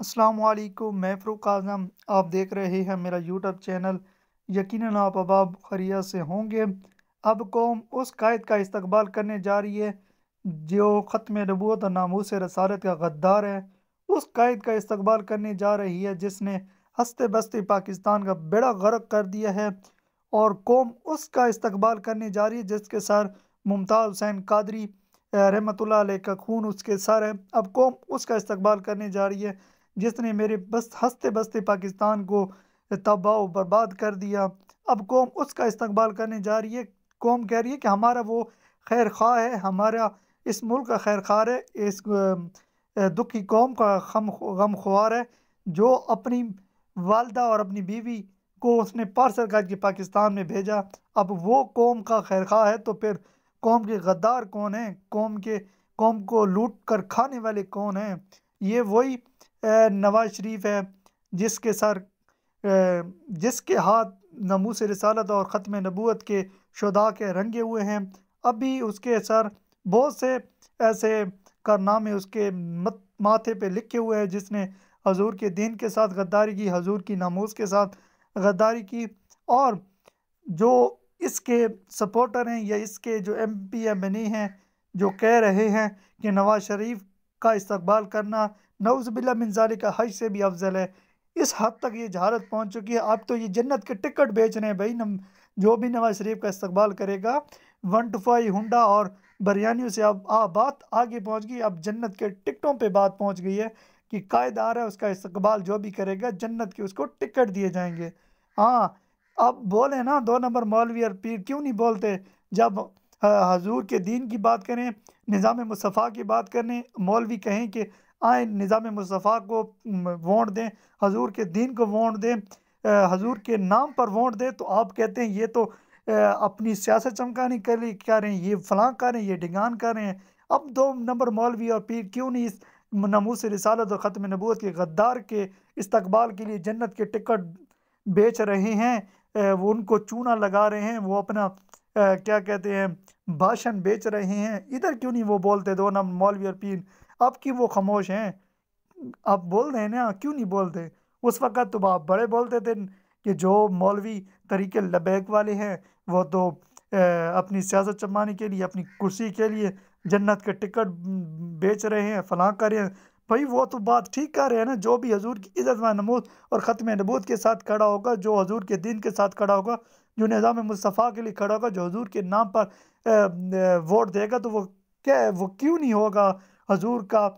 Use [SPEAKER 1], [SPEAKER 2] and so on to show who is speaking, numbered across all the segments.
[SPEAKER 1] السلام علیکم، میں فروق اعظم۔ آپ دیکھ رہے ہیں میرا یوٹیوب چینل۔ یقیناً آپ اب خیریت سے ہوں گے۔ اب قوم اس قائد کا استقبال کرنے جا رہی ہے جو ختم نبوت اور ناموس رسالت کا غدار ہے۔ اس قائد کا استقبال کرنے جا رہی ہے جس نے ہنستے بستے پاکستان کا بیڑا غرق کر دیا ہے، اور قوم اس کا استقبال کرنے جا رہی ہے جس کے سر ممتاز حسین قادری رحمۃ اللہ علیہ کا خون اس کے سر ہے۔ اب قوم اس کا استقبال کرنے جا رہی ہے جس نے میرے بس ہنستے بستے پاکستان کو تباہ و برباد کر دیا۔ اب قوم اس کا استقبال کرنے جا رہی ہے۔ قوم کہہ رہی ہے کہ ہمارا وہ خیر خواہ ہے، ہمارا اس ملک کا خیر خواہ ہے، اس دکھی قوم کا غم خوار ہے، جو اپنی والدہ اور اپنی بیوی کو اس نے پارسل کر کے پاکستان میں بھیجا۔ اب وہ قوم کا خیر خواہ ہے تو پھر قوم کے غدار کون ہیں؟ قوم کو لوٹ کر کھانے والے کون ہیں؟ یہ وہی نواز شریف ہے جس کے سر جس کے ہاتھ ناموس رسالت اور ختم نبوت کے شہداء کے رنگے ہوئے ہیں۔ اب بھی اس کے سر بہت سے ایسے کارنامے اس کے ماتھے پہ لکھے ہوئے ہیں جس نے حضور کے دین کے ساتھ غداری کی، حضور کی ناموس کے ساتھ غداری کی، اور جو اس کے سپورٹر ہیں یا اس کے جو ایم پی ایم این اے ہیں جو کہہ رہے ہیں کہ نواز شریف کا استقبال کرنا نعوذ باللہ من ذالک حج سے بھی افضل ہے، اس حد تک یہ جہالت پہنچ چکی ہے۔ اب تو یہ جنت کے ٹکٹ بیچ رہے ہیں بھائی، جو بھی نواز شریف کا استقبال کرے گا 125 ہنڈا اور بریانیوں سے اب بات آگے پہنچ گئی۔ اب جنت کے ٹکٹوں پہ بات پہنچ گئی ہے کہ قائد آ رہا ہے، اس کا استقبال جو بھی کرے گا جنت کے اس کو ٹکٹ دیے جائیں گے۔ ہاں، اب بولیں نا، 2 نمبر مولوی اور پیر کیوں نہیں بولتے؟ جب حضور کے دین کی بات کریں، نظام مصطفیٰ کی بات کریں، مولوی کہیں کہ آئیں نظام مصطفیٰ کو ووٹ دیں، حضور کے دین کو ووٹ دیں، حضور کے نام پر ووٹ دیں، تو آپ کہتے ہیں یہ تو اپنی سیاست چمکانی کے لیے کر رہے ہیں، یہ فلاں کر رہے ہیں، یہ ڈھگان کر رہے ہیں۔ اب 2 نمبر مولوی اور پیر کیوں نہیں اس ناموس رسالت اور ختم نبوت کے غدار کے استقبال کے لیے جنت کے ٹکٹ بیچ رہے ہیں؟ وہ ان کو چونا لگا رہے ہیں، وہ اپنا کیا کہتے ہیں بھاشن بیچ رہے ہیں، ادھر کیوں نہیں وہ بولتے 2 نمبر مولوی اور پیر؟ اب کیوں وہ خاموش ہیں؟ آپ بول رہے ہیں نا، کیوں نہیں بولتے؟ اس وقت تو آپ بڑے بولتے تھے کہ جو مولوی طریق لبیک والے ہیں وہ تو اپنی سیاست چمانے کے لیے، اپنی کرسی کے لیے جنت کے ٹکٹ بیچ رہے ہیں، فلاں کر رہے ہیں۔ بھائی وہ تو بات ٹھیک کر رہے ہیں نا، جو بھی حضور کی عزت و نمود اور ختم نبوت کے ساتھ کھڑا ہوگا، جو حضور کے دین کے ساتھ کھڑا ہوگا، جو نظام مصطفیٰ کے لیے کھڑا ہوگا، جو حضور کے نام پر ووٹ دے گا، تو وہ کیوں نہیں ہوگا حضور کا،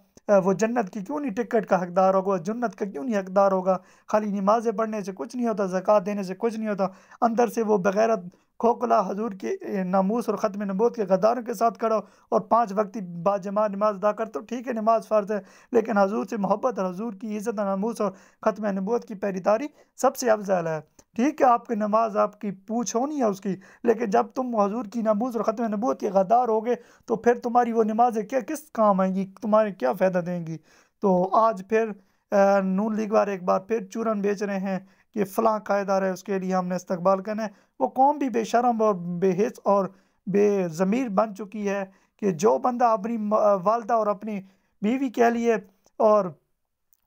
[SPEAKER 1] وہ جنت کی کیوں نہیں ٹکٹ کا حقدار ہوگا، جنت کا کیوں نہیں حقدار ہوگا؟ خالی نمازیں پڑھنے سے کچھ نہیں ہوتا، زکوٰۃ دینے سے کچھ نہیں ہوتا، اندر سے وہ بغیرت کھوکھلا حضور کے ناموس اور ختم نبوت کے غداروں کے ساتھ کھڑا ہو، اور 5 وقتی باجماعت نماز ادا کر، تو ٹھیک ہے نماز فرض ہے، لیکن حضور سے محبت اور حضور کی عزت اور ناموس اور ختم نبوت کی پہریداری سب سے افضل ہے۔ ٹھیک ہے آپ کی نماز، آپ کی پوچھ ہونی ہے اس کی، لیکن جب تم حضور کی ناموس اور ختم نبوت کے غدار ہوگے تو پھر تمہاری وہ نمازیں کس کام آئیں گی، تمہارے کیا فائدہ دیں گی؟ تو آج پھر نون لیگ والے ایک بار پھر چورن بیچ رہے ہیں کہ فلاں قائد آ رہا ہے، اس کے لیے ہم نے استقبال کرنا ہے۔ وہ قوم بھی بے شرم اور بے حس اور بے ضمیر بن چکی ہے کہ جو بندہ اپنی والدہ اور اپنی بیوی کے لیے اور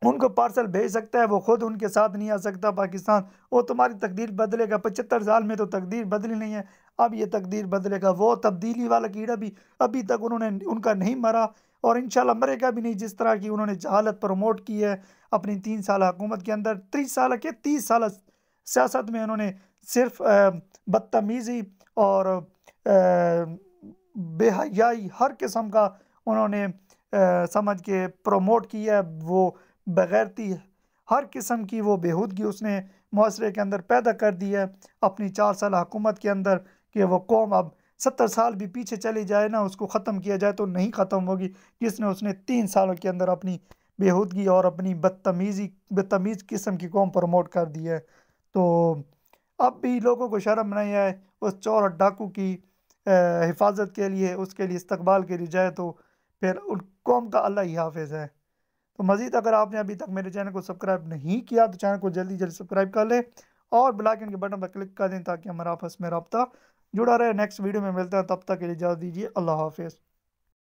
[SPEAKER 1] ان کو پارسل بھیج سکتا ہے، وہ خود ان کے ساتھ نہیں آ سکتا پاکستان، وہ تمہاری تقدیر بدلے گا؟ 75 سال میں تو تقدیر بدلی نہیں ہے، اب یہ تقدیر بدلے گا۔ وہ تبدیلی والا کیڑا بھی ابھی تک ان کا نہیں مرا، اور انشاءاللہ مرے گا بھی نہیں، جس طرح کی انہوں نے جہالت پروموٹ کی ہے اپنی 3 سالہ حکومت کے اندر۔ 30 سالہ سیاست میں انہوں نے صرف بدتمیزی اور بے حیائی ہر قسم کا انہوں نے سمجھ کے پروموٹ کیا ہے، وہ بغیرتی ہر قسم کی وہ بےہودگی اس نے معاشرے کے اندر پیدا کر دی ہے اپنی 4 سالہ حکومت کے اندر، کہ وہ قوم اب 70 سال بھی پیچھے چلی جائے نا، اس کو ختم کیا جائے تو نہیں ختم ہوگی، جس نے اس نے 3 سالوں کے اندر اپنی بےہودگی اور اپنی بدتمیز قسم کی قوم پروموٹ کر دی ہے۔ تو اب بھی لوگوں کو شرم نہیں آئے اس چور اور ڈاکو کی حفاظت کے لیے، اس کے لیے استقبال کے لیے جائے، تو پھر ان قوم کا اللہ ہی حافظ ہے۔ تو مزید اگر آپ نے ابھی تک میرے چینل کو سبسکرائب نہیں کیا تو چینل کو جلدی سبسکرائب کر لیں، اور بیل آئیکن کے بٹن پر کلک کر دیں تاکہ ہمارا آپس میں رابطہ جڑا رہے۔ نیکسٹ ویڈیو میں ملتا ہے، تب تک کے لیے اجازت دیجیے، اللہ حافظ۔